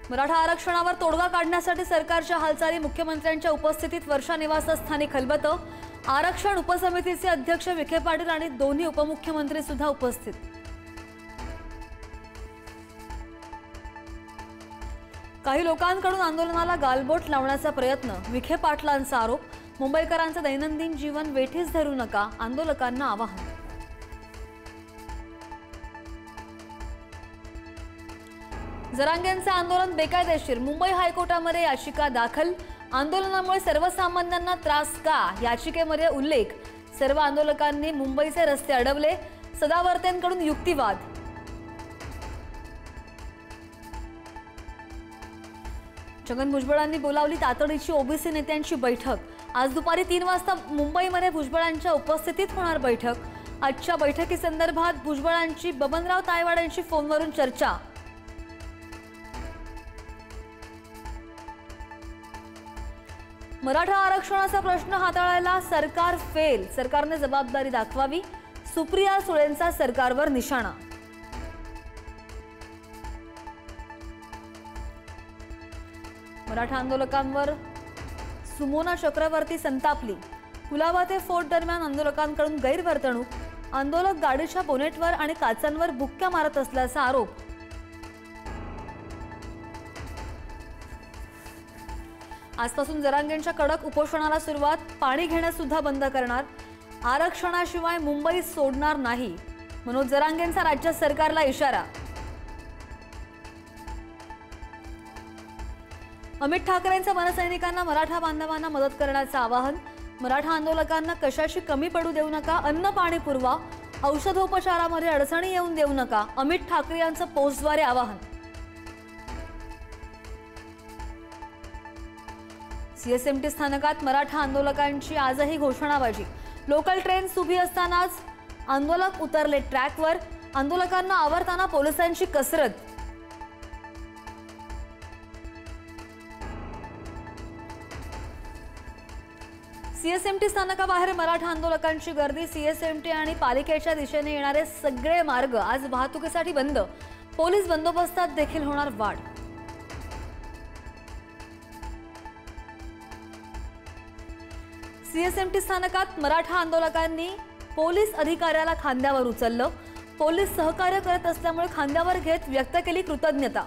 मराठा आरक्षणावर तोडगा काढण्यासाठी सरकारच्या हालचाली, मुख्यमंत्र्यांच्या उपस्थितीत वर्षा निवासस्थानी खलबतं। आरक्षण उपसमितीचे अध्यक्ष विखे पाटील आणि दोन्ही उपमुख्यमंत्री सुद्धा उपस्थित। काही लोकांकडून आंदोलनाला गालबोट लावण्याचा प्रयत्न, विखे पाटलांचा आरोप। मुंबईकरांचं दैनंदिन जीवन वेठीस धरू नका, आंदोलकांना आवाहन। जरांगेंचं आंदोलन बेकायदेशीर, मुंबई हायकोर्टामध्ये याचिका दाखल। आंदोलनामुळे सर्वसामान्यांना त्रास का, याचिकेमध्ये उल्लेख। सर्व आंदोलकांनी मुंबईचे रस्ते अडवले, सदावर्तेंकडून युक्तिवाद। छगन भुजबळांनी बोलावली तातडीची ओबीसी नेत्यांची बैठक। आज दुपारी 3 वाजता मुंबईमध्ये भुजबळांच्या उपस्थितीत होणार बैठक। आजच्या बैठकीसंदर्भात भुजबळांची बबनराव तायवाड्यांची फोनवरून चर्चा। मराठा आरक्षणाचा प्रश्न हाताळायला सरकार फेल, सरकारने जबाबदारी दाखवावी। सुप्रिया सुळेंचा सरकारवर निशाणा। मराठा आंदोलकांवर सुमोना चक्रवर्ती संतापली। कुलाबा ते फोर्ट दरम्यान आंदोलकांकडून गैरवर्तणूक। आंदोलक गाडीच्या बोनेटवर आणि काचांवर बुक्क्या मारत असल्याचा आरोप। आजपासून जरांगेंच्या कडक उपोषणाला सुरुवात, पाणी घेणं सुद्धा बंद करणार। आरक्षणाशिवाय मुंबई सोडणार नाही, मनोज जरांगेंचा राज्य सरकारला इशारा। अमित ठाकरेंचं मनसैनिकांना मराठा बांधवांना मदत करण्याचं आवाहन। मराठा आंदोलकांना कशाची कमी पडू देऊ नका, अन्न पाणी पुरवा। औषधोपचारामध्ये अडचणी येऊन देऊ नका, अमित ठाकरे यांचं पोस्टद्वारे आवाहन। सीएसएमटी स्थानकात मराठा आंदोलकांची आजही घोषणाबाजी। लोकल ट्रेन उभी असतानाच आंदोलक उतरले ट्रॅकवर, आंदोलकांना आवरताना पोलिसांची कसरत। सीएसएमटी स्थानकाबाहेर मराठा आंदोलकांची गर्दी। सीएसएमटी आणि पालिकेच्या दिशेने येणारे सगळे मार्ग आज वाहतुकीसाठी बंद। पोलीस बंदोबस्तात देखील होणार वाढ। सीएसएमटी स्थानकात मराठा आंदोलकांनी पोलीस अधिकाऱ्याला खांद्यावर उचललं। पोलीस सहकार्य करत असल्यामुळे खांद्यावर घेत व्यक्त केली कृतज्ञता।